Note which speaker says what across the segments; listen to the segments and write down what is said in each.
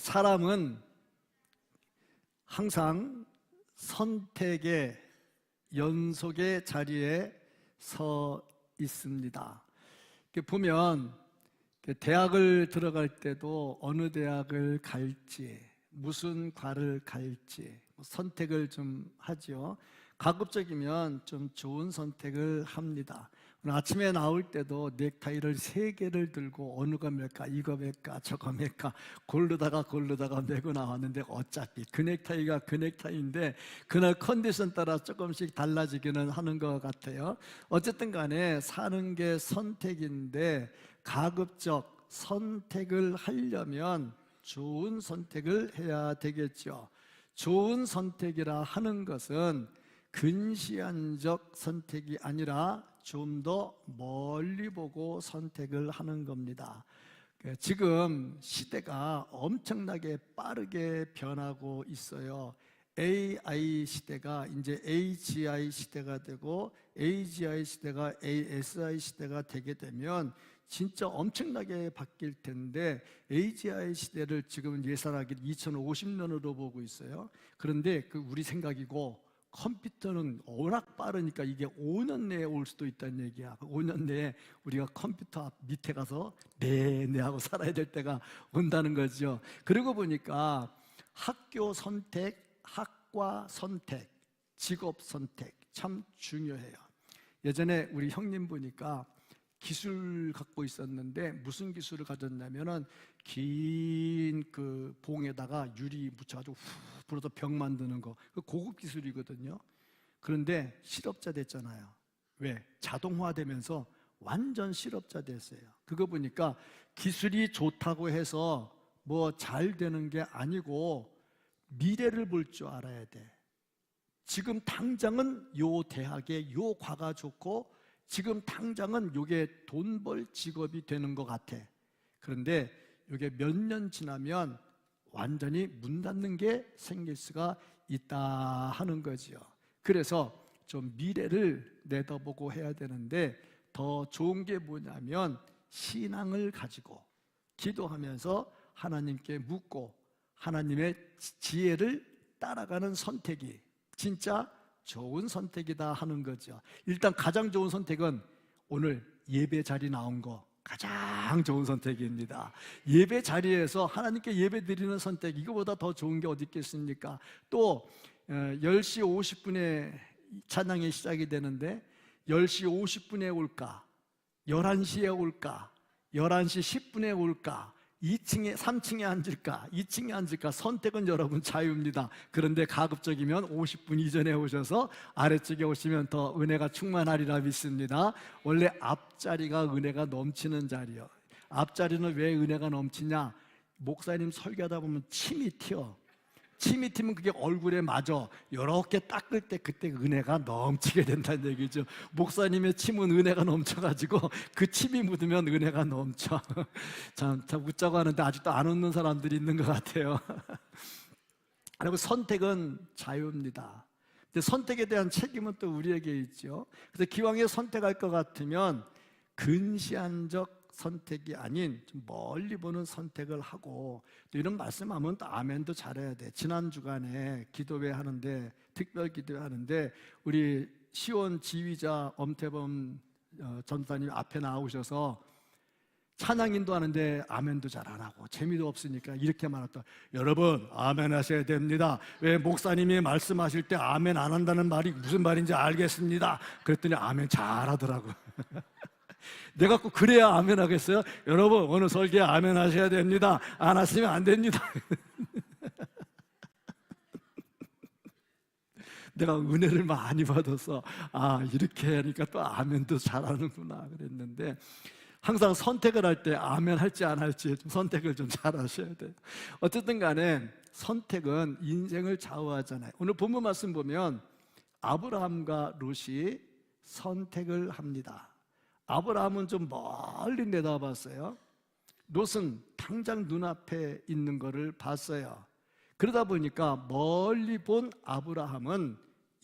Speaker 1: 사람은 항상 선택의 연속의 자리에 서 있습니다. 보면 대학을 들어갈 때도 어느 대학을 갈지, 무슨 과를 갈지 선택을 좀 하죠. 가급적이면 좀 좋은 선택을 합니다. 오늘 아침에 나올 때도 넥타이를 3개를 들고 어느가 맬까, 이거 맬까, 저거 맬까 고르다가 메고 나왔는데 어차피 그 넥타이가 그 넥타이인데 그날 컨디션 따라 조금씩 달라지기는 하는 것 같아요. 어쨌든 간에 사는 게 선택인데 가급적 선택을 하려면 좋은 선택을 해야 되겠죠. 좋은 선택이라 하는 것은 근시안적 선택이 아니라 좀 더 멀리 보고 선택을 하는 겁니다. 지금 시대가 엄청나게 빠르게 변하고 있어요. AI 시대가 이제 AGI 시대가 되고 AGI 시대가 ASI 시대가 되게 되면 진짜 엄청나게 바뀔 텐데 AGI 시대를 지금 예상하기 2050년으로 보고 있어요. 그런데 그 우리 생각이고 컴퓨터는 워낙 빠르니까 이게 5년 내에 올 수도 있다는 얘기야. 5년 내에 우리가 컴퓨터 앞 밑에 가서 네 하고 살아야 될 때가 온다는 거죠. 그러고 보니까 학교 선택, 학과 선택, 직업 선택 참 중요해요. 예전에 우리 형님 보니까 기술 갖고 있었는데 무슨 기술을 가졌냐면은 긴 그 봉에다가 유리 묻혀가지고 후 불어서 병 만드는 거, 그 고급 기술이거든요. 그런데 실업자 됐잖아요. 왜? 자동화되면서 완전 실업자 됐어요. 그거 보니까 기술이 좋다고 해서 뭐 잘 되는 게 아니고 미래를 볼 줄 알아야 돼. 지금 당장은 요 대학에 요 과가 좋고 지금 당장은 요게 돈 벌 직업이 되는 것 같아. 그런데 요게 몇 년 지나면 완전히 문 닫는 게 생길 수가 있다 하는 거죠. 그래서 좀 미래를 내다보고 해야 되는데 더 좋은 게 뭐냐면 신앙을 가지고 기도하면서 하나님께 묻고 하나님의 지혜를 따라가는 선택이 진짜 좋은 선택이다 하는 거죠. 일단 가장 좋은 선택은 오늘 예배 자리 나온 거 가장 좋은 선택입니다. 예배 자리에서 하나님께 예배 드리는 선택, 이거보다 더 좋은 게 어디 있겠습니까? 또 10시 50분에 찬양이 시작이 되는데 10시 50분에 올까? 11시에 올까? 11시 10분에 올까? 2층에 3층에 앉을까? 2층에 앉을까? 선택은 여러분 자유입니다. 그런데 가급적이면 50분 이전에 오셔서 아래쪽에 오시면 더 은혜가 충만하리라 믿습니다. 원래 앞자리가 은혜가 넘치는 자리요. 앞자리는 왜 은혜가 넘치냐? 목사님 설교하다 보면 침이 튀어. 침이 튀면 그게 얼굴에 맞아. 이렇게 닦을 때 그때 은혜가 넘치게 된다는 얘기죠. 목사님의 침은 은혜가 넘쳐가지고 그 침이 묻으면 은혜가 넘쳐. 참 웃자고 하는데 아직도 안 웃는 사람들이 있는 것 같아요. 그리고 선택은 자유입니다. 근데 선택에 대한 책임은 또 우리에게 있죠. 그래서 기왕에 선택할 것 같으면 근시안적 선택이 아닌 좀 멀리 보는 선택을 하고, 또 이런 말씀하면 또 아멘도 잘해야 돼. 지난 주간에 기도회 하는데, 특별 기도회 하는데 우리 시온 지휘자 엄태범 전사님 앞에 나오셔서 찬양 인도하는데 아멘도 잘 안 하고 재미도 없으니까 이렇게 말했다. 여러분 아멘 하셔야 됩니다. 왜? 목사님이 말씀하실 때 아멘 안 한다는 말이 무슨 말인지 알겠습니다. 그랬더니 아멘 잘 하더라고. 내가 꼭 그래야 아멘 하겠어요? 여러분 오늘 설교에 아멘 하셔야 됩니다. 안 하시면 안 됩니다. 내가 은혜를 많이 받아서 이렇게 하니까 또 아멘도 잘하는구나 그랬는데, 항상 선택을 할 때 아멘 할지 안 할지 좀 선택을 좀 잘 하셔야 돼요. 어쨌든 간에 선택은 인생을 좌우하잖아요. 오늘 본문 말씀 보면 아브라함과 롯이 선택을 합니다. 아브라함은 좀 멀리 내다봤어요. 롯은 당장 눈앞에 있는 것을 봤어요. 그러다 보니까 멀리 본 아브라함은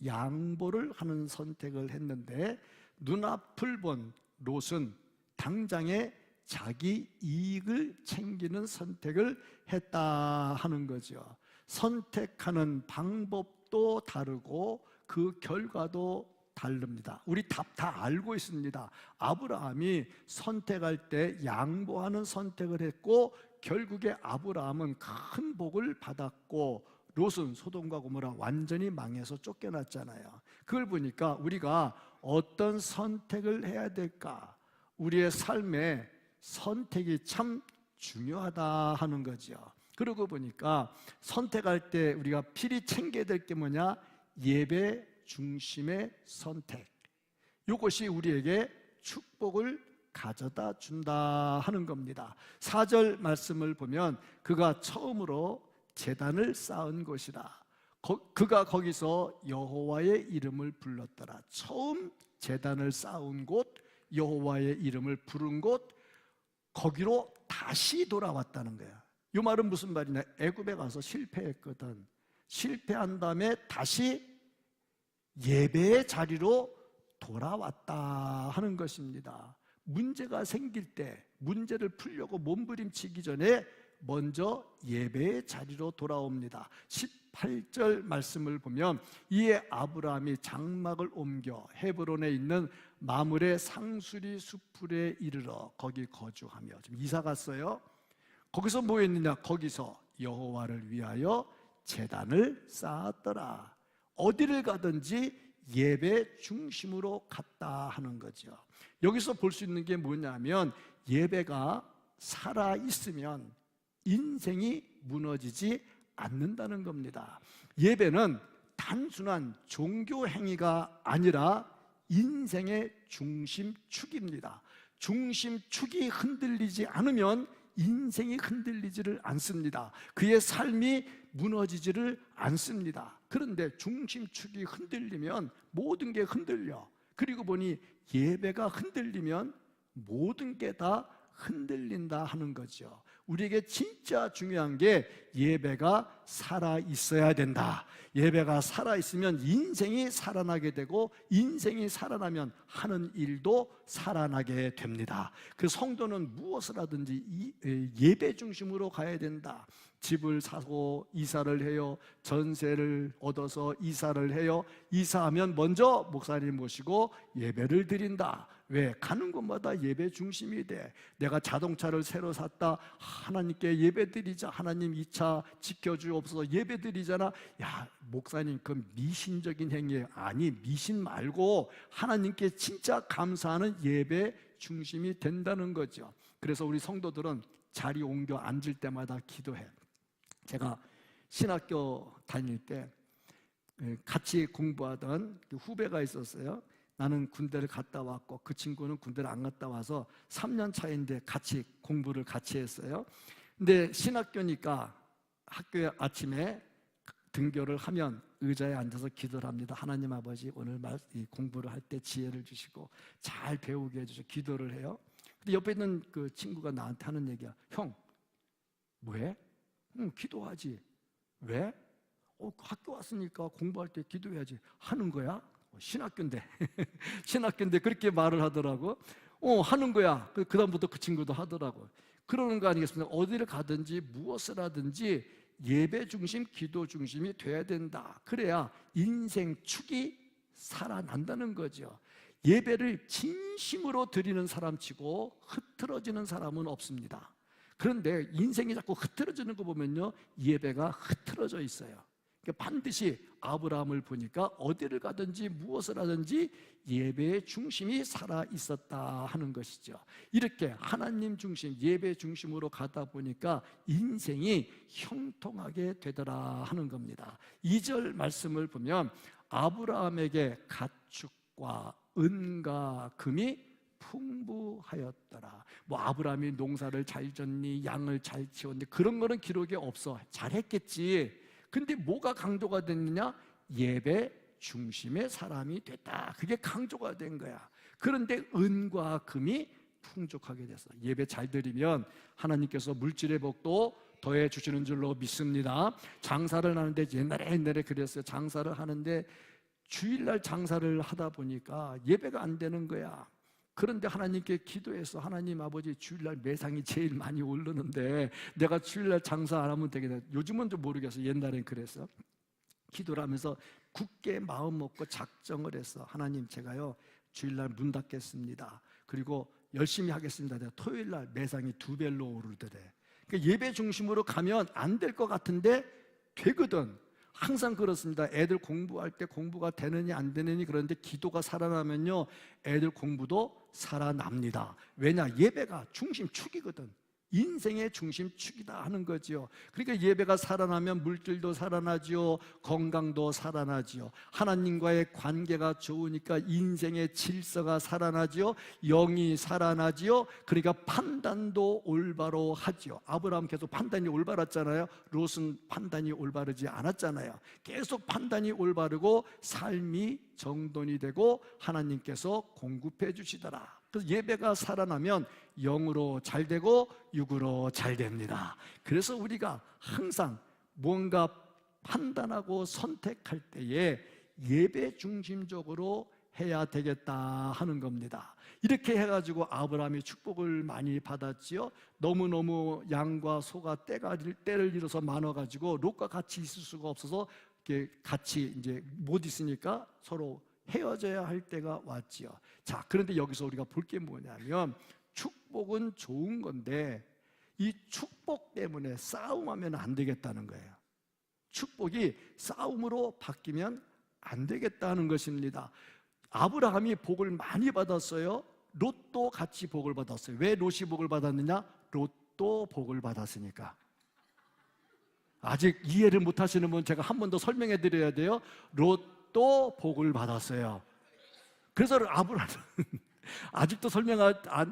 Speaker 1: 양보를 하는 선택을 했는데, 눈앞을 본 롯은 당장의 자기 이익을 챙기는 선택을 했다 하는 거죠. 선택하는 방법도 다르고 그 결과도 다릅니다. 우리 다 알고 있습니다. 아브라함이 선택할 때 양보하는 선택을 했고 결국에 아브라함은 큰 복을 받았고 롯은 소돔과 고모라 완전히 망해서 쫓겨났잖아요. 그걸 보니까 우리가 어떤 선택을 해야 될까? 우리의 삶에 선택이 참 중요하다 하는 거죠. 그러고 보니까 선택할 때 우리가 필히 챙겨야 될 게 뭐냐? 예배 중심의 선택. 이것이 우리에게 축복을 가져다 준다 하는 겁니다. 4절 말씀을 보면 그가 처음으로 제단을 쌓은 곳이라. 그가 거기서 여호와의 이름을 불렀더라. 처음 제단을 쌓은 곳, 여호와의 이름을 부른 곳, 거기로 다시 돌아왔다는 거야. 이 말은 무슨 말이냐? 애굽에 가서 실패했거든. 실패한 다음에 다시 예배의 자리로 돌아왔다 하는 것입니다. 문제가 생길 때 문제를 풀려고 몸부림치기 전에 먼저 예배의 자리로 돌아옵니다. 18절 말씀을 보면 이에 아브라함이 장막을 옮겨 헤브론에 있는 마므레 상수리 수풀에 이르러 거기 거주하며, 지금 이사 갔어요. 거기서 뭐 했느냐? 거기서 여호와를 위하여 제단을 쌓았더라. 어디를 가든지 예배 중심으로 갔다 하는 거죠. 여기서 볼 수 있는 게 뭐냐면 예배가 살아있으면 인생이 무너지지 않는다는 겁니다. 예배는 단순한 종교 행위가 아니라 인생의 중심축입니다. 중심축이 흔들리지 않으면 인생이 흔들리지를 않습니다. 그의 삶이 무너지지를 않습니다. 그런데 중심축이 흔들리면 모든 게 흔들려. 그리고 보니 예배가 흔들리면 모든 게 다 흔들린다 하는 거죠. 우리에게 진짜 중요한 게 예배가 살아 있어야 된다. 예배가 살아 있으면 인생이 살아나게 되고 인생이 살아나면 하는 일도 살아나게 됩니다. 그 성도는 무엇을 하든지 예배 중심으로 가야 된다. 집을 사고 이사를 해요. 전세를 얻어서 이사를 해요. 이사하면 먼저 목사님 모시고 예배를 드린다. 왜? 가는 곳마다 예배 중심이 돼. 내가 자동차를 새로 샀다. 하나님께 예배 드리자. 하나님 이 차 지켜주옵소서. 예배 드리잖아. 야, 목사님 그 미신적인 행위예요. 아니, 미신 말고 하나님께 진짜 감사하는 예배 중심이 된다는 거죠. 그래서 우리 성도들은 자리 옮겨 앉을 때마다 기도해. 제가 신학교 다닐 때 같이 공부하던 후배가 있었어요. 나는 군대를 갔다 왔고 그 친구는 군대를 안 갔다 와서 3년 차인데 같이 공부를 같이 했어요. 근데 신학교니까 학교에 아침에 등교를 하면 의자에 앉아서 기도를 합니다. 하나님 아버지, 오늘 공부를 할 때 지혜를 주시고 잘 배우게 해주시고 기도를 해요. 근데 옆에 있는 그 친구가 나한테 하는 얘기야. 형, 왜? 기도하지. 왜? 학교 왔으니까 공부할 때 기도해야지. 하는 거야? 신학교인데 신학교인데 그렇게 말을 하더라고. 하는 거야. 그 다음부터 그 친구도 하더라고. 그러는 거 아니겠습니까? 어디를 가든지 무엇을 하든지 예배 중심, 기도 중심이 돼야 된다. 그래야 인생 축이 살아난다는 거죠. 예배를 진심으로 드리는 사람치고 흐트러지는 사람은 없습니다. 그런데 인생이 자꾸 흐트러지는 거 보면요, 예배가 흐트러져 있어요. 그러니까 반드시 아브라함을 보니까 어디를 가든지 무엇을 하든지 예배의 중심이 살아 있었다 하는 것이죠. 이렇게 하나님 중심, 예배 중심으로 가다 보니까 인생이 형통하게 되더라 하는 겁니다. 2절 말씀을 보면 아브라함에게 가축과 은과 금이 풍부하였더라. 아브라함이 농사를 잘 졌니, 양을 잘 치웠니, 그런 거는 기록에 없어. 잘했겠지. 근데 뭐가 강조가 됐느냐? 예배 중심의 사람이 됐다. 그게 강조가 된 거야. 그런데 은과 금이 풍족하게 됐어. 예배 잘 드리면 하나님께서 물질의 복도 더해 주시는 줄로 믿습니다. 장사를 하는데 옛날에 그랬어요. 장사를 하는데 주일날 장사를 하다 보니까 예배가 안 되는 거야. 그런데 하나님께 기도해서 하나님 아버지 주일날 매상이 제일 많이 오르는데 내가 주일날 장사 안 하면 되겠다. 요즘은 좀 모르겠어. 옛날엔 그랬어. 기도를 하면서 굳게 마음 먹고 작정을 했어. 하나님 제가요 주일날 문 닫겠습니다. 그리고 열심히 하겠습니다. 내가 토요일날 매상이 2배로 오르더래. 그러니까 예배 중심으로 가면 안 될 것 같은데 되거든. 항상 그렇습니다. 애들 공부할 때 공부가 되느니 안 되느니 그런데 기도가 살아나면요 애들 공부도 살아납니다. 왜냐? 예배가 중심축이거든. 인생의 중심축이다 하는 거지요. 그러니까 예배가 살아나면 물질도 살아나지요, 건강도 살아나지요. 하나님과의 관계가 좋으니까 인생의 질서가 살아나지요, 영이 살아나지요. 그러니까 판단도 올바로 하지요. 아브라함 계속 판단이 올바랐잖아요. 롯은 판단이 올바르지 않았잖아요. 계속 판단이 올바르고 삶이 정돈이 되고 하나님께서 공급해 주시더라. 그래서 예배가 살아나면 영으로 잘 되고 육으로 잘 됩니다. 그래서 우리가 항상 뭔가 판단하고 선택할 때에 예배 중심적으로 해야 되겠다 하는 겁니다. 이렇게 해가지고 아브라함이 축복을 많이 받았지요. 너무너무 양과 소가 때를 잃어서 많아가지고 롯과 같이 있을 수가 없어서 같이 이제 못 있으니까 서로 헤어져야 할 때가 왔지요. 자, 그런데 여기서 우리가 볼 게 뭐냐면 축복은 좋은 건데 이 축복 때문에 싸움하면 안 되겠다는 거예요. 축복이 싸움으로 바뀌면 안 되겠다는 것입니다. 아브라함이 복을 많이 받았어요. 롯도 같이 복을 받았어요. 왜 롯이 복을 받았느냐? 롯도 복을 받았으니까. 아직 이해를 못 하시는 분 제가 한 번 더 설명해 드려야 돼요. 롯도 복을 받았어요. 그래서 아브라함은 아직도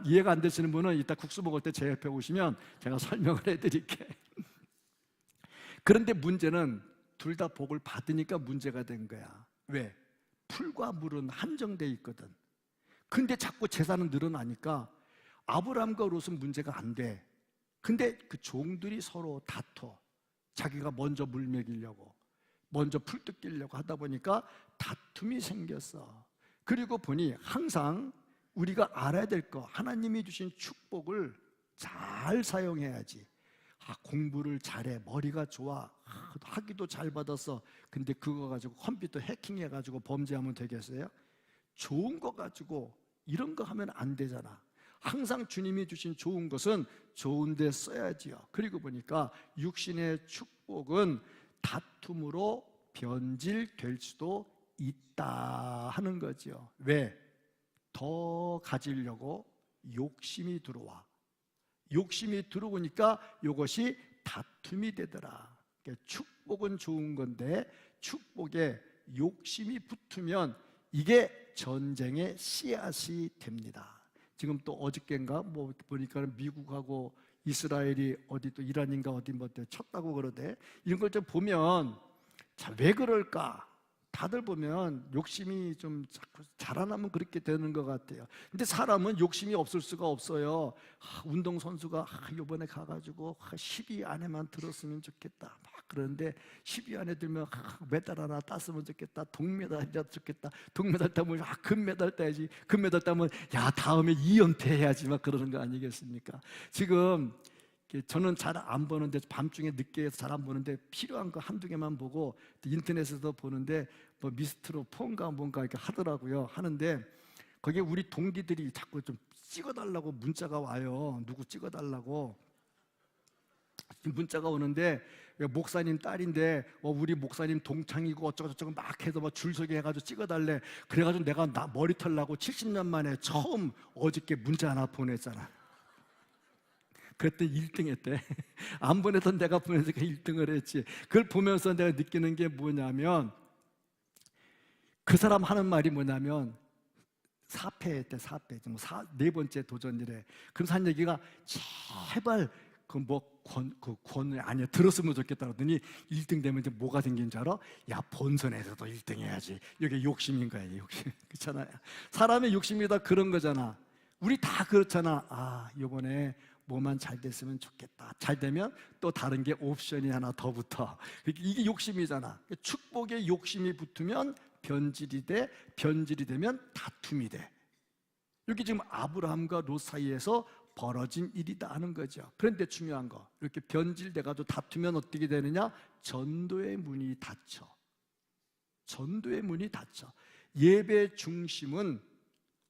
Speaker 1: 이해가 안 되시는 분은 이따 국수 먹을 때 제 옆에 오시면 제가 설명을 해드릴게. 그런데 문제는 둘 다 복을 받으니까 문제가 된 거야. 왜? 풀과 물은 한정돼 있거든. 근데 자꾸 재산은 늘어나니까 아브라함과 롯은 문제가 안 돼. 근데 그 종들이 서로 다퉈. 자기가 먼저 물 먹이려고, 먼저 풀 뜯기려고 하다 보니까 다툼이 생겼어. 그리고 보니 항상 우리가 알아야 될 거, 하나님이 주신 축복을 잘 사용해야지. 공부를 잘해, 머리가 좋아, 학위도 잘 받았어. 근데 그거 가지고 컴퓨터 해킹해가지고 범죄하면 되겠어요? 좋은 거 가지고 이런 거 하면 안 되잖아. 항상 주님이 주신 좋은 것은 좋은 데 써야지요. 그리고 보니까 육신의 축복은 다툼으로 변질될 수도 있다 하는 거죠. 왜? 더 가지려고 욕심이 들어와. 욕심이 들어오니까 이것이 다툼이 되더라. 그러니까 축복은 좋은 건데 축복에 욕심이 붙으면 이게 전쟁의 씨앗이 됩니다. 지금 또 어저께인가 뭐 보니까 미국하고 이스라엘이 어디 또 이란인가 어디 뭐 쳤다고 그러대. 이런 걸 좀 보면 자, 왜 그럴까? 다들 보면 욕심이 좀 자꾸 자라나면 그렇게 되는 것 같아요. 근데 사람은 욕심이 없을 수가 없어요. 운동선수가 이번에 가가지고 10위 안에만 들었으면 좋겠다 막 그러는데 10위 안에 들면 메달 하나 땄으면 좋겠다, 동메달이라도 좋겠다, 동메달 따면 금메달 따야지, 금메달 따면 야 다음에 2연패 해야지 막 그러는 거 아니겠습니까? 지금 저는 잘 안 보는데 밤중에 늦게 해서 잘 안 보는데 필요한 거 한두 개만 보고 인터넷에서도 보는데 뭐 미스트로 폰가 뭔가 이렇게 하더라고요. 하는데 거기에 우리 동기들이 자꾸 좀 찍어달라고 문자가 와요. 누구 찍어달라고 문자가 오는데 목사님 딸인데 우리 목사님 동창이고 어쩌고저쩌고 막 해서 막 줄서기 해가지고 찍어달래. 그래가지고 내가 머리 털라고 70년 만에 처음 어저께 문자 하나 보냈잖아. 그랬더니 1등 했대. 안 보내던 내가 보내니까 1등을 했지. 그걸 보면서 내가 느끼는 게 뭐냐면 그 사람 하는 말이 뭐냐면 4패했대. 4패. 네 번째 도전이래. 그래서 한 얘기가 제발 권을 아니야 들었으면 좋겠다 그러더니 1등 되면 이제 뭐가 생긴 줄 알아? 야 본선에서도 1등 해야지. 이게 욕심인 거야. 욕심. 그렇잖아요. 사람의 욕심이 다 그런 거잖아. 우리 다 그렇잖아. 이번에 뭐만 잘 됐으면 좋겠다. 잘 되면 또 다른 게 옵션이 하나 더 붙어. 이게 욕심이잖아. 축복에 욕심이 붙으면 변질이 돼. 변질이 되면 다툼이 돼. 여기 지금 아브라함과 롯 사이에서 벌어진 일이다 하는 거죠. 그런데 중요한 거, 이렇게 변질돼가지고 다투면 어떻게 되느냐? 전도의 문이 닫혀. 전도의 문이 닫혀. 예배 중심은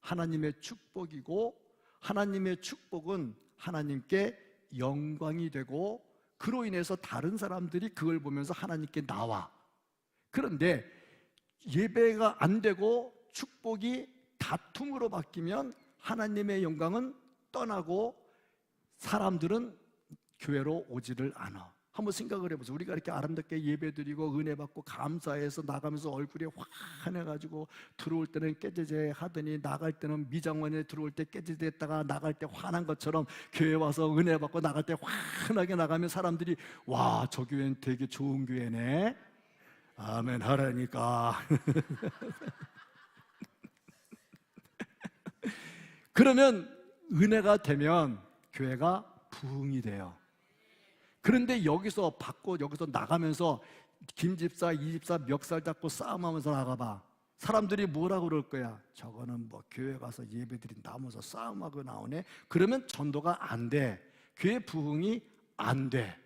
Speaker 1: 하나님의 축복이고, 하나님의 축복은 하나님께 영광이 되고, 그로 인해서 다른 사람들이 그걸 보면서 하나님께 나와. 그런데 예배가 안 되고 축복이 다툼으로 바뀌면 하나님의 영광은 떠나고 사람들은 교회로 오지를 않아. 한번 생각을 해보세요. 우리가 이렇게 아름답게 예배드리고 은혜 받고 감사해서 나가면서 얼굴이 환해가지고 들어올 때는 깨제제 하더니 나갈 때는 미장원에 들어올 때 깨제제 했다가 나갈 때 환한 것처럼 교회 와서 은혜 받고 나갈 때 환하게 나가면 사람들이 와, 저 교회는 되게 좋은 교회네, 아멘 하라니까. 그러면 은혜가 되면 교회가 부흥이 돼요. 그런데 여기서 받고 여기서 나가면서 김집사, 이집사 멱살 잡고 싸움하면서 나가봐. 사람들이 뭐라고 그럴 거야? 저거는 뭐 교회 가서 예배드린다 하면서 싸움하고 나오네. 그러면 전도가 안 돼. 교회 부흥이 안 돼.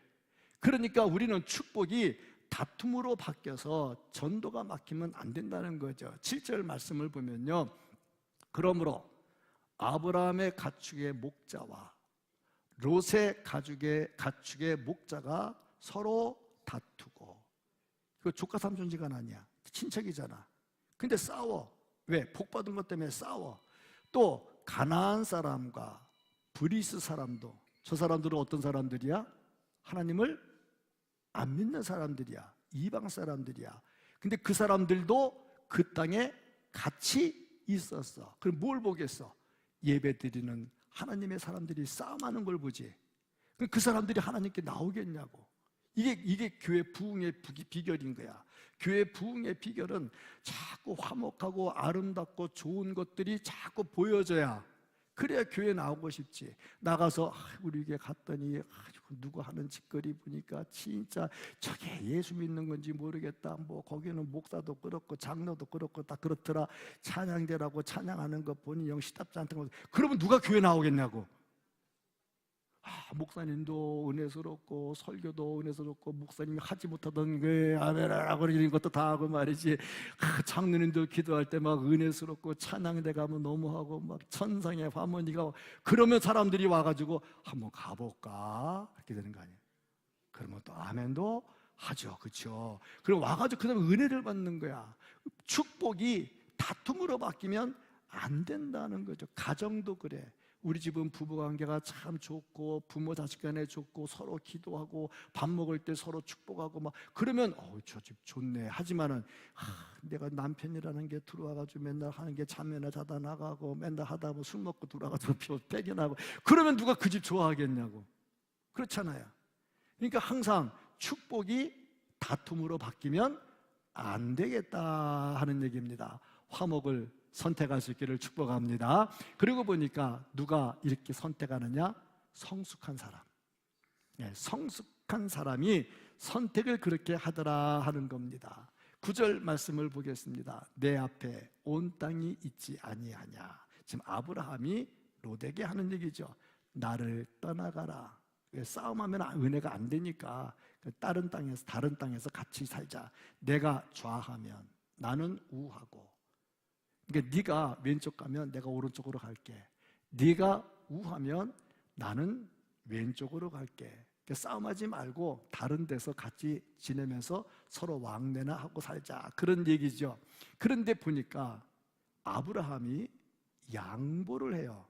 Speaker 1: 그러니까 우리는 축복이 다툼으로 바뀌어서 전도가 막히면 안 된다는 거죠. 7절 말씀을 보면요, 그러므로 아브라함의 가축의 목자와 롯의 가축의 목자가 서로 다투고, 이거 조카 삼촌지간 아니야, 친척이잖아. 근데 싸워. 왜? 복 받은 것 때문에 싸워. 또 가나안 사람과 브리스 사람도, 저 사람들은 어떤 사람들이야? 하나님을 안 믿는 사람들이야. 이방 사람들이야. 근데 그 사람들도 그 땅에 같이 있었어. 그럼 뭘 보겠어? 예배드리는 하나님의 사람들이 싸움하는 걸 보지. 그 사람들이 하나님께 나오겠냐고. 이게 교회 부흥의 비결인 거야. 교회 부흥의 비결은 자꾸 화목하고 아름답고 좋은 것들이 자꾸 보여져야, 그래야 교회 나오고 싶지. 나가서 우리 교회 갔더니 누구 하는 짓거리 보니까 진짜 저게 예수 믿는 건지 모르겠다. 뭐 거기는 목사도 그렇고 장로도 그렇고 다 그렇더라. 찬양대라고 찬양하는 거 보니 영 시답지 않던 거. 그러면 누가 교회 나오겠냐고. 목사님도 은혜스럽고 설교도 은혜스럽고 목사님이 하지 못하던 그 아멘이라고 이런 것도 다 하고 말이지. 장로님도 기도할 때 막 은혜스럽고 찬양대 가면 너무하고 막 천상의 화모니가, 그러면 사람들이 와가지고 한번 가볼까 이렇게 되는 거 아니에요. 그러면 또 아멘도 하죠, 그렇죠? 그럼 와가지고 그 다음에 은혜를 받는 거야. 축복이 다툼으로 바뀌면 안 된다는 거죠. 가정도 그래. 우리 집은 부부관계가 참 좋고 부모 자식 간에 좋고 서로 기도하고 밥 먹을 때 서로 축복하고 막 그러면 저 집 좋네. 하지만은 내가 남편이라는 게 들어와가지고 맨날 하는 게 잠이나 자다 나가고 맨날 하다 보면 술 먹고 들어와가지고 폐견하고, 그러면 누가 그 집 좋아하겠냐고. 그렇잖아요. 그러니까 항상 축복이 다툼으로 바뀌면 안 되겠다 하는 얘기입니다. 화목을 선택할 수 있기를 축복합니다. 그리고 보니까 누가 이렇게 선택하느냐? 성숙한 사람. 성숙한 사람이 선택을 그렇게 하더라 하는 겁니다. 9절 말씀을 보겠습니다. 내 앞에 온 땅이 있지 아니하냐. 지금 아브라함이 롯에게 하는 얘기죠. 나를 떠나가라. 싸움하면 은혜가 안 되니까 다른 땅에서 같이 살자. 내가 좌하면 나는 우하고, 그러니까 네가 왼쪽 가면 내가 오른쪽으로 갈게. 네가 우하면 나는 왼쪽으로 갈게. 그러니까 싸움하지 말고 다른 데서 같이 지내면서 서로 왕래나 하고 살자, 그런 얘기죠. 그런데 보니까 아브라함이 양보를 해요.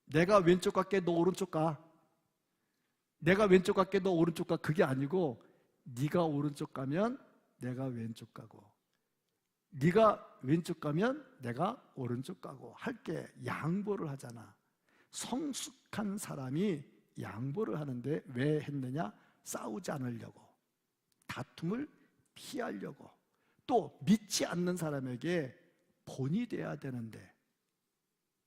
Speaker 1: 내가 왼쪽 갈게, 너 오른쪽 가. 내가 왼쪽 갈게, 너 오른쪽 가. 그게 아니고 네가 오른쪽 가면 내가 왼쪽 가고, 네가 왼쪽 가면 내가 오른쪽 가고 할게. 양보를 하잖아. 성숙한 사람이 양보를 하는데 왜 했느냐? 싸우지 않으려고, 다툼을 피하려고, 또 믿지 않는 사람에게 본이 돼야 되는데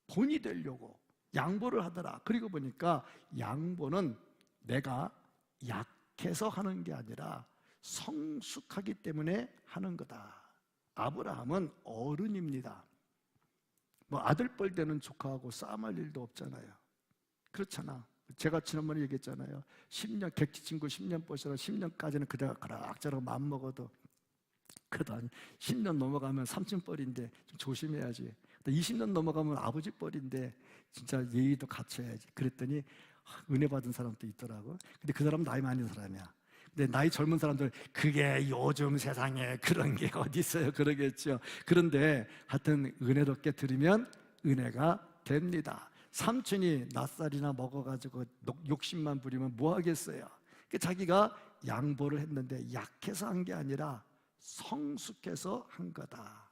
Speaker 1: 본이 되려고 양보를 하더라. 그리고 보니까 양보는 내가 약해서 하는 게 아니라 성숙하기 때문에 하는 거다. 아브라함은 어른입니다. 뭐 아들뻘 되는 조카하고 싸움할 일도 없잖아요. 그렇잖아. 제가 지난번에 얘기했잖아요. 10년 객지 친구 10년 뽀시라 10년까지는 그대가 그럭저럭 마음먹어도 그래도 10년 넘어가면 삼촌뻘인데 좀 조심해야지. 20년 넘어가면 아버지 뻘인데 진짜 예의도 갖춰야지. 그랬더니 은혜 받은 사람도 있더라고. 근데 그 사람은 나이 많은 사람이야. 근데 나이 젊은 사람들 그게 요즘 세상에 그런 게 어디 있어요? 그러겠죠. 그런데 하여튼 은혜롭게 들으면 은혜가 됩니다. 삼촌이 낫살이나 먹어가지고 욕심만 부리면 뭐 하겠어요? 자기가 양보를 했는데 약해서 한 게 아니라 성숙해서 한 거다.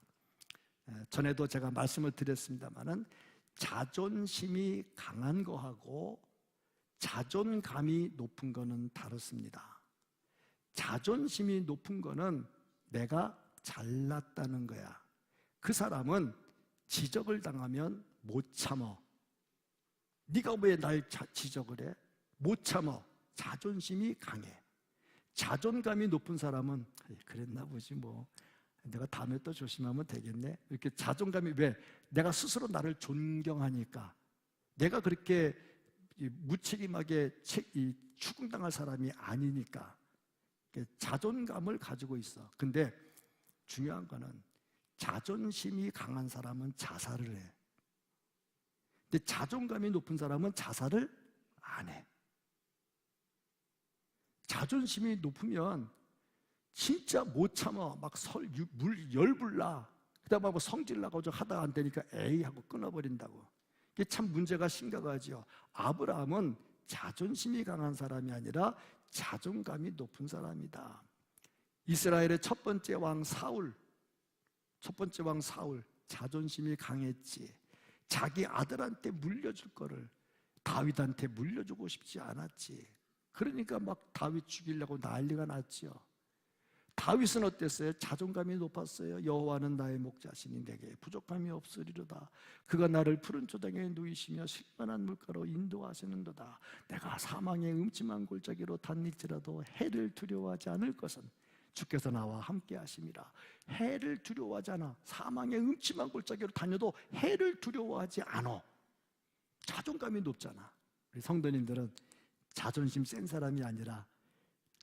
Speaker 1: 전에도 제가 말씀을 드렸습니다마는 자존심이 강한 거하고 자존감이 높은 거는 다릅니다. 자존심이 높은 거는 내가 잘났다는 거야. 그 사람은 지적을 당하면 못 참어. 네가 왜 날 지적을 해? 못 참어. 자존심이 강해. 자존감이 높은 사람은 그랬나 보지 뭐. 내가 다음에 또 조심하면 되겠네. 이렇게 자존감이 왜? 내가 스스로 나를 존경하니까. 내가 그렇게 무책임하게 추궁당할 사람이 아니니까. 자존감을 가지고 있어. 근데 중요한 거는 자존심이 강한 사람은 자살을 해. 근데 자존감이 높은 사람은 자살을 안 해. 자존심이 높으면 진짜 못 참아. 막 열불나. 그다음에 뭐 성질나고 하다가 안 되니까 에이 하고 끊어버린다고. 이게 참 문제가 심각하죠. 아브라함은 자존심이 강한 사람이 아니라 자존감이 높은 사람이다. 이스라엘의 첫 번째 왕 사울 자존심이 강했지. 자기 아들한테 물려줄 거를 다윗한테 물려주고 싶지 않았지. 그러니까 막 다윗 죽이려고 난리가 났죠. 다윗은 어땠어요? 자존감이 높았어요. 여호와는 나의 목자시니 내게 부족함이 없으리로다. 그가 나를 푸른 초당에 누이시며 실만한 물가로 인도하시는도다. 내가 사망의 음침한 골짜기로 다닐지라도 해를 두려워하지 않을 것은 주께서 나와 함께 하심이라. 해를 두려워하지 않아. 사망의 음침한 골짜기로 다녀도 해를 두려워하지 않아. 자존감이 높잖아. 우리 성도님들은 자존심 센 사람이 아니라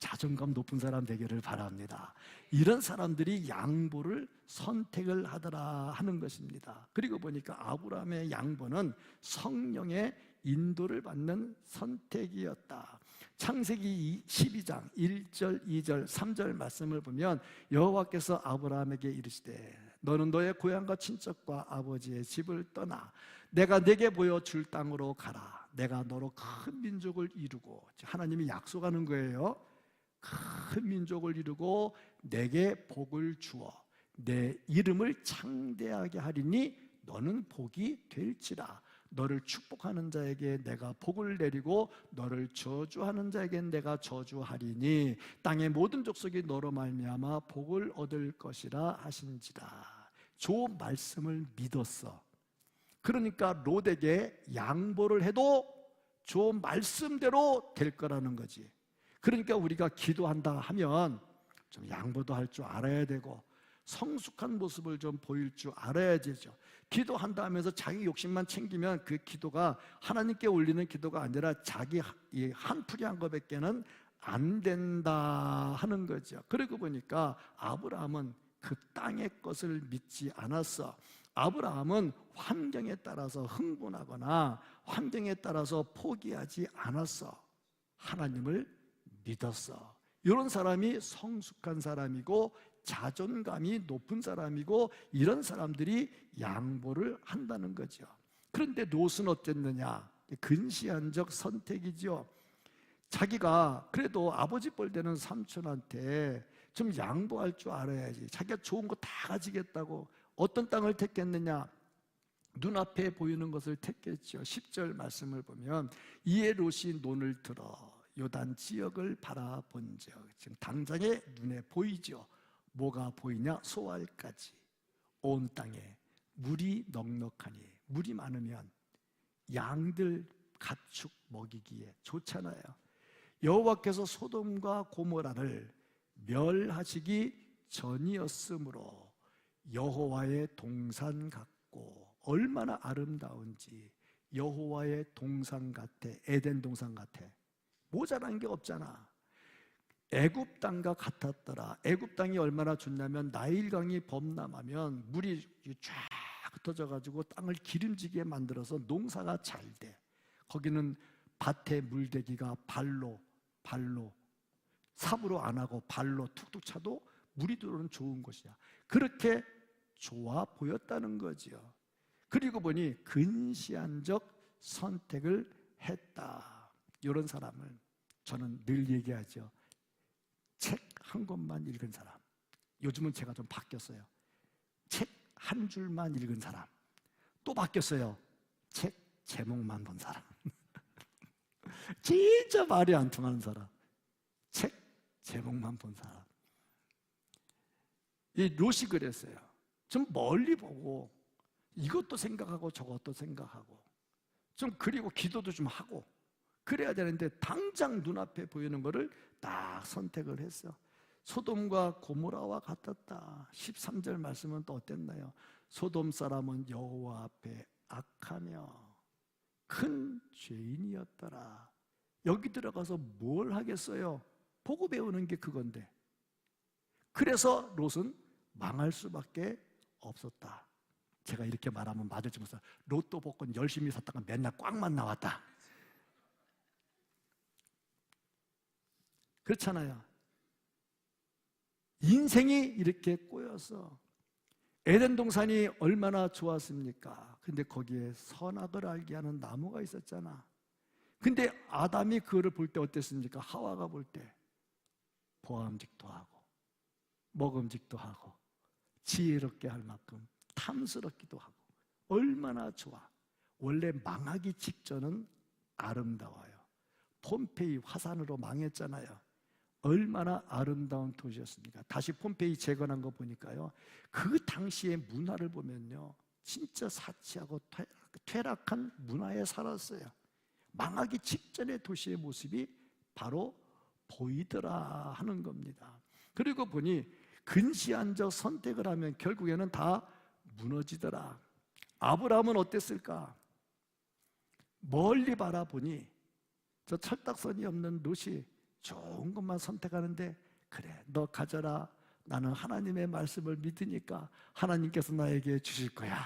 Speaker 1: 자존감 높은 사람 되기를 바랍니다. 이런 사람들이 양보를 선택을 하더라 하는 것입니다. 그리고 보니까 아브라함의 양보는 성령의 인도를 받는 선택이었다. 창세기 12장 1절, 2절, 3절 말씀을 보면 여호와께서 아브라함에게 이르시되 너는 너의 고향과 친척과 아버지의 집을 떠나 내가 내게 보여줄 땅으로 가라. 내가 너로 큰 민족을 이루고, 하나님이 약속하는 거예요. 큰 민족을 이루고 내게 복을 주어 내 이름을 창대하게 하리니 너는 복이 될지라. 너를 축복하는 자에게 내가 복을 내리고 너를 저주하는 자에게 내가 저주하리니 땅의 모든 족속이 너로 말미암아 복을 얻을 것이라 하신지라. 좋은 말씀을 믿었어. 그러니까 롯에게 양보를 해도 좋은 말씀대로 될 거라는 거지. 그러니까 우리가 기도한다 하면 좀 양보도 할 줄 알아야 되고 성숙한 모습을 좀 보일 줄 알아야 되죠. 기도한다 하면서 자기 욕심만 챙기면 그 기도가 하나님께 올리는 기도가 아니라 자기 한풀이 한 것밖에는 안 된다 하는 거죠. 그러고 보니까 아브라함은 그 땅의 것을 믿지 않았어. 아브라함은 환경에 따라서 흥분하거나 환경에 따라서 포기하지 않았어. 하나님을 믿었어. 이런 사람이 성숙한 사람이고 자존감이 높은 사람이고 이런 사람들이 양보를 한다는 거죠. 그런데 롯은 어땠느냐? 근시안적 선택이죠. 자기가 그래도 아버지 뻘 되는 삼촌한테 좀 양보할 줄 알아야지. 자기가 좋은 거 다 가지겠다고 어떤 땅을 택했느냐? 눈앞에 보이는 것을 택했죠. 10절 말씀을 보면 이에 롯이 논을 들어 요단 지역을 바라본즉, 지금 당장에 눈에 보이죠. 뭐가 보이냐? 소알까지. 온 땅에 물이 넉넉하니, 물이 많으면 양들 가축 먹이기에 좋잖아요. 여호와께서 소돔과 고모라를 멸하시기 전이었으므로 여호와의 동산 같고 얼마나 아름다운지. 여호와의 동산 같아. 에덴 동산 같아. 모자란 게 없잖아. 애굽 땅과 같았더라. 애굽 땅이 얼마나 좋냐면 나일강이 범람하면 물이 쫙 흩어져 가지고 땅을 기름지게 만들어서 농사가 잘 돼. 거기는 밭에 물대기가 발로 삽으로 안 하고 발로 툭툭 차도 물이 들어오는 좋은 곳이야. 그렇게 좋아 보였다는 거지요. 그리고 보니 근시안적 선택을 했다. 이런 사람을 저는 늘 얘기하죠. 책 한 권만 읽은 사람. 요즘은 제가 좀 바뀌었어요. 책 한 줄만 읽은 사람. 또 바뀌었어요. 책 제목만 본 사람. 진짜 말이 안 통하는 사람. 책 제목만 본 사람. 이 롯이 그랬어요. 좀 멀리 보고 이것도 생각하고 저것도 생각하고 좀 그리고 기도도 좀 하고 그래야 되는데 당장 눈앞에 보이는 거를 딱 선택을 했어. 소돔과 고모라와 같았다. 13절 말씀은 또 어땠나요? 소돔 사람은 여호와 앞에 악하며 큰 죄인이었더라. 여기 들어가서 뭘 하겠어요? 보고 배우는 게 그건데. 그래서 롯은 망할 수밖에 없었다. 제가 이렇게 말하면 맞을지 모르겠어요. 로또 복권 열심히 샀다가 맨날 꽝만 나왔다. 그렇잖아요. 인생이 이렇게 꼬여서 에덴 동산이 얼마나 좋았습니까? 근데 거기에 선악을 알게 하는 나무가 있었잖아. 근데 아담이 그거를 볼 때 어땠습니까? 하와가 볼 때 보암직도 하고 먹음직도 하고 지혜롭게 할 만큼 탐스럽기도 하고 얼마나 좋아. 원래 망하기 직전은 아름다워요. 폼페이 화산으로 망했잖아요. 얼마나 아름다운 도시였습니까? 다시 폼페이 재건한 거 보니까요, 그 당시의 문화를 보면요 진짜 사치하고 퇴락한 문화에 살았어요. 망하기 직전의 도시의 모습이 바로 보이더라 하는 겁니다. 그리고 보니 근시안적 선택을 하면 결국에는 다 무너지더라. 아브라함은 어땠을까? 멀리 바라보니 저 철딱선이 없는 롯이 좋은 것만 선택하는데, 그래 너 가져라, 나는 하나님의 말씀을 믿으니까 하나님께서 나에게 주실 거야.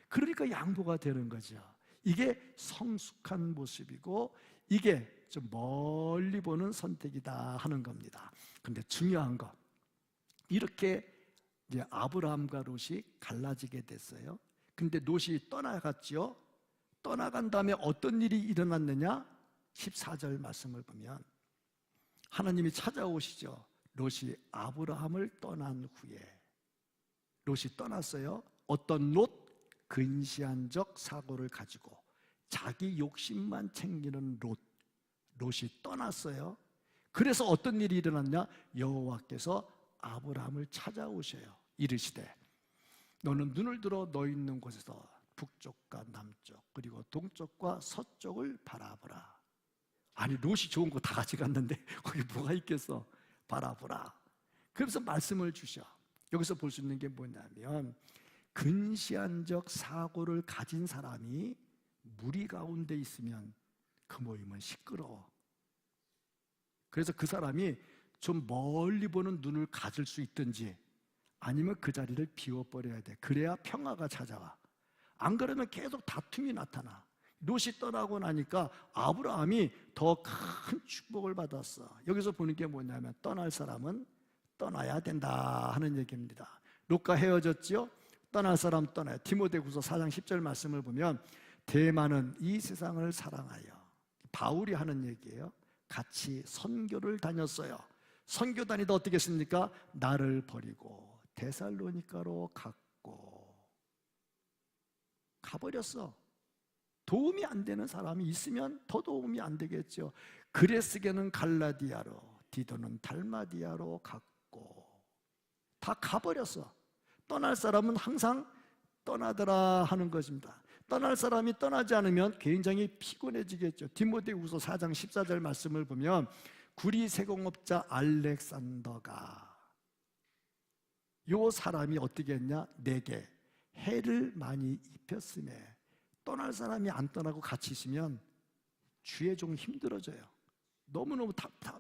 Speaker 1: 그러니까 양보가 되는 거죠. 이게 성숙한 모습이고 이게 좀 멀리 보는 선택이다 하는 겁니다. 근데 중요한 거, 이렇게 이제 아브라함과 롯이 갈라지게 됐어요. 근데 롯이 떠나갔죠. 떠나간 다음에 어떤 일이 일어났느냐? 14절 말씀을 보면 하나님이 찾아오시죠. 롯이 아브라함을 떠난 후에, 롯이 떠났어요. 어떤 롯? 근시안적 사고를 가지고 자기 욕심만 챙기는 롯이 떠났어요. 그래서 어떤 일이 일어났냐? 여호와께서 아브라함을 찾아오셔요. 이르시되 너는 눈을 들어 너 있는 곳에서 북쪽과 남쪽 그리고 동쪽과 서쪽을 바라보라. 아니 롯이 좋은 거 다 같이 갔는데 거기 뭐가 있겠어? 바라보라. 그래서 말씀을 주셔. 여기서 볼 수 있는 게 뭐냐면 근시안적 사고를 가진 사람이 무리 가운데 있으면 그 모임은 시끄러워. 그래서 그 사람이 좀 멀리 보는 눈을 가질 수 있든지 아니면 그 자리를 비워버려야 돼. 그래야 평화가 찾아와. 안 그러면 계속 다툼이 나타나. 롯이 떠나고 나니까 아브라함이 더 큰 축복을 받았어. 여기서 보는 게 뭐냐면 떠날 사람은 떠나야 된다 하는 얘기입니다. 롯과 헤어졌죠? 떠날 사람 떠나요. 디모데후서 4장 10절 말씀을 보면 대만은 이 세상을 사랑하여, 바울이 하는 얘기예요. 같이 선교를 다녔어요. 선교 다니다 어떻게 했습니까? 나를 버리고 데살로니가로 가버렸어. 도움이 안 되는 사람이 있으면 더 도움이 안 되겠죠. 그레스게는 갈라디아로, 디도는 달마디아로 갔고 다 가버렸어. 떠날 사람은 항상 떠나더라 하는 것입니다. 떠날 사람이 떠나지 않으면 굉장히 피곤해지겠죠. 디모데후서 4장 14절 말씀을 보면 구리 세공업자 알렉산더가, 요 사람이 어떻게 했냐? 내게 해를 많이 입혔음에 떠날 사람이 안 떠나고 같이 있으면 주의 종 힘들어져요. 너무너무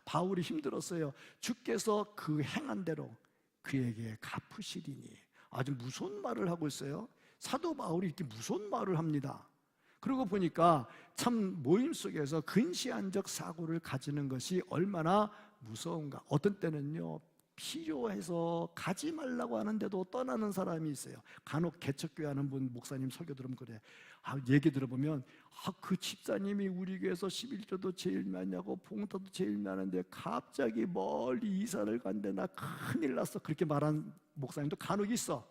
Speaker 1: 바울이 힘들었어요. 주께서 그 행한 대로 그에게 갚으시리니. 아주 무서운 말을 하고 있어요. 사도 바울이 이렇게 무서운 말을 합니다. 그러고 보니까 참 모임 속에서 근시안적 사고를 가지는 것이 얼마나 무서운가. 어떤 때는요, 필요해서 가지 말라고 하는데도 떠나는 사람이 있어요. 간혹 개척교회 하는 분 목사님 설교 들으면 그래. 얘기 들어보면 그 집사님이 우리 교회에서 11조도 제일 많이 하고 봉사도 제일 많은데 갑자기 멀리 이사를 간대. 나 큰일 났어. 그렇게 말한 목사님도 간혹 있어.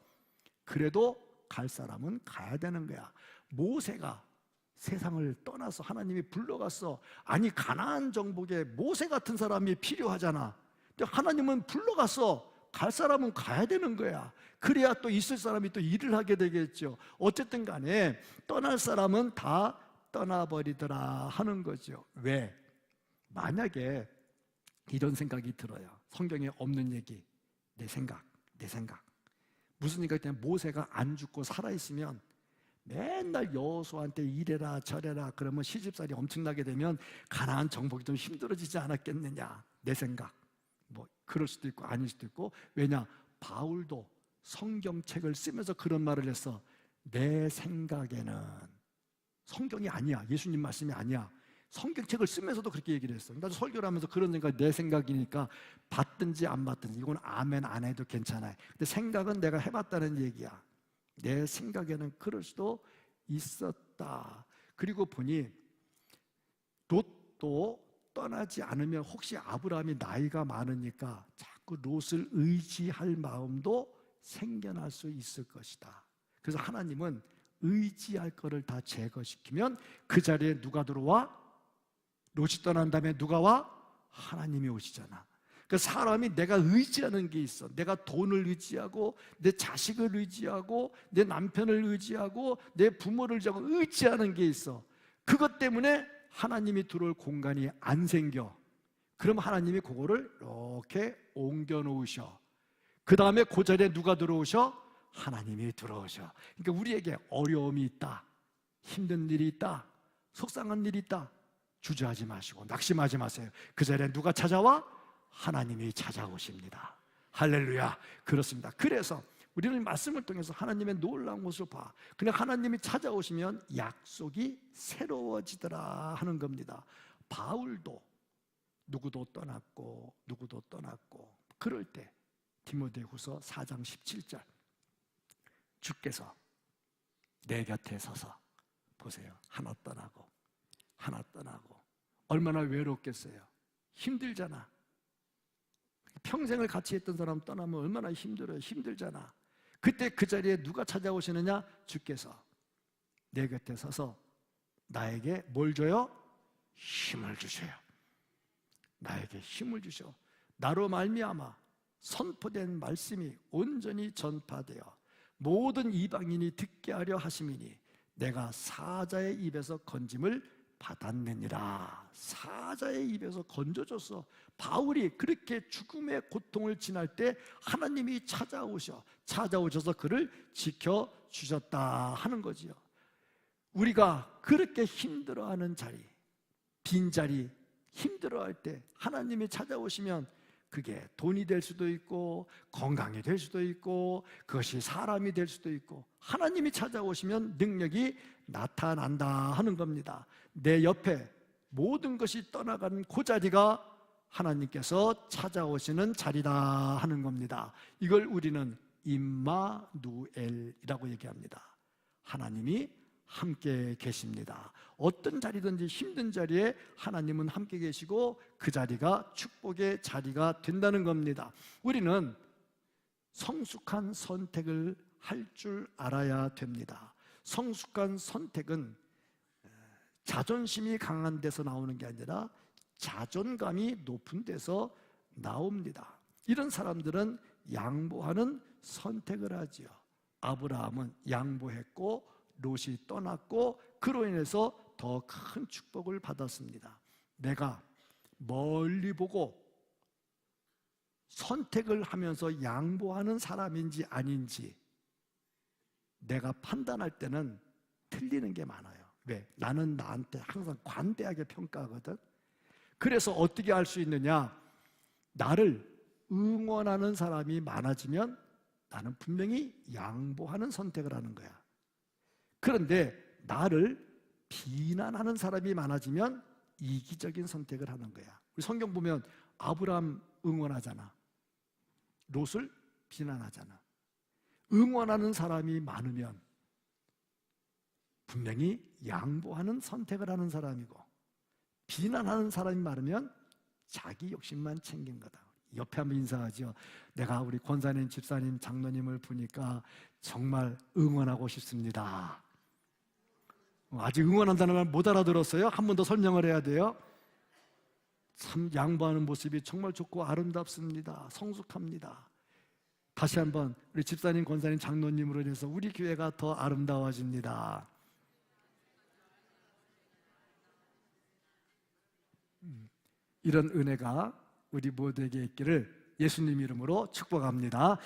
Speaker 1: 그래도 갈 사람은 가야 되는 거야. 모세가 세상을 떠나서 하나님이 불러갔어. 아니 가나안 정복에 모세 같은 사람이 필요하잖아. 근데 하나님은 불러갔어. 갈 사람은 가야 되는 거야. 그래야 또 있을 사람이 또 일을 하게 되겠죠. 어쨌든 간에 떠날 사람은 다 떠나버리더라 하는 거죠. 왜? 만약에 이런 생각이 들어요. 성경에 없는 얘기. 내 생각. 무슨 생각이냐면 모세가 안 죽고 살아있으면 맨날 여호수아한테 이래라 저래라 그러면 시집살이 엄청나게 되면 가나안 정복이 좀 힘들어지지 않았겠느냐. 내 생각. 뭐 그럴 수도 있고 아닐 수도 있고. 왜냐? 바울도 성경책을 쓰면서 그런 말을 했어. 내 생각에는. 성경이 아니야. 예수님 말씀이 아니야. 성경책을 쓰면서도 그렇게 얘기를 했어. 나도 설교를 하면서 그런 생각, 내 생각이니까 받든지 안 받든지 이건 아멘 안 해도 괜찮아요. 근데 생각은 내가 해봤다는 얘기야. 내 생각에는 그럴 수도 있었다. 그리고 보니 롯도 떠나지 않으면 혹시 아브라함이 나이가 많으니까 자꾸 롯을 의지할 마음도 생겨날 수 있을 것이다. 그래서 하나님은 의지할 거를 다 제거시키면 그 자리에 누가 들어와? 롯이 떠난 다음에 누가 와? 하나님이 오시잖아. 그 사람이 내가 의지하는 게 있어. 내가 돈을 의지하고 내 자식을 의지하고 내 남편을 의지하고 내 부모를 의지하는 게 있어. 그것 때문에 하나님이 들어올 공간이 안 생겨. 그럼 하나님이 그거를 이렇게 옮겨 놓으셔. 그 다음에 그 자리에 누가 들어오셔? 하나님이 들어오셔. 그러니까 우리에게 어려움이 있다, 힘든 일이 있다, 속상한 일이 있다, 주저하지 마시고 낙심하지 마세요. 그 자리에 누가 찾아와? 하나님이 찾아오십니다. 할렐루야. 그렇습니다. 그래서 우리는 말씀을 통해서 하나님의 놀라운 것을 봐. 그냥 하나님이 찾아오시면 약속이 새로워지더라 하는 겁니다. 바울도 누구도 떠났고 그럴 때 디모데후서 4장 17절 주께서 내 곁에 서서 보세요. 하나 떠나고 얼마나 외롭겠어요. 힘들잖아. 평생을 같이 했던 사람 떠나면 얼마나 힘들어요. 힘들잖아. 그때 그 자리에 누가 찾아오시느냐? 주께서 내 곁에 서서 나에게 뭘 줘요? 힘을 주셔요. 나에게 힘을 주셔. 나로 말미암아 선포된 말씀이 온전히 전파되어 모든 이방인이 듣게 하려 하심이니 내가 사자의 입에서 건짐을 받았느니라. 사자의 입에서 건져줬어. 바울이 그렇게 죽음의 고통을 지날 때 하나님이 찾아오셔서 그를 지켜주셨다 하는 거지요. 우리가 그렇게 힘들어하는 자리, 빈자리, 힘들어할 때 하나님이 찾아오시면 그게 돈이 될 수도 있고 건강이 될 수도 있고 그것이 사람이 될 수도 있고 하나님이 찾아오시면 능력이 나타난다 하는 겁니다. 내 옆에 모든 것이 떠나가는 그 자리가 하나님께서 찾아오시는 자리다 하는 겁니다. 이걸 우리는 임마누엘이라고 얘기합니다. 하나님이 함께 계십니다. 어떤 자리든지 힘든 자리에 하나님은 함께 계시고 그 자리가 축복의 자리가 된다는 겁니다. 우리는 성숙한 선택을 할 줄 알아야 됩니다. 성숙한 선택은 자존심이 강한 데서 나오는 게 아니라 자존감이 높은 데서 나옵니다. 이런 사람들은 양보하는 선택을 하지요. 아브라함은 양보했고 롯이 떠났고 그로 인해서 더 큰 축복을 받았습니다. 내가 멀리 보고 선택을 하면서 양보하는 사람인지 아닌지 내가 판단할 때는 틀리는 게 많아요. 왜? 나는 나한테 항상 관대하게 평가하거든. 그래서 어떻게 할 수 있느냐? 나를 응원하는 사람이 많아지면 나는 분명히 양보하는 선택을 하는 거야. 그런데 나를 비난하는 사람이 많아지면 이기적인 선택을 하는 거야. 우리 성경 보면 아브라함 응원하잖아. 롯을 비난하잖아. 응원하는 사람이 많으면 분명히 양보하는 선택을 하는 사람이고, 비난하는 사람이 많으면 자기 욕심만 챙긴 거다. 옆에 한번 인사하죠. 내가 우리 권사님, 집사님, 장로님을 보니까 정말 응원하고 싶습니다. 아직 응원한다는 말 못 알아들었어요? 한 번 더 설명을 해야 돼요. 참 양보하는 모습이 정말 좋고 아름답습니다. 성숙합니다. 다시 한번 우리 집사님, 권사님, 장로님으로 인해서 우리 교회가 더 아름다워집니다. 이런 은혜가 우리 모두에게 있기를 예수님 이름으로 축복합니다.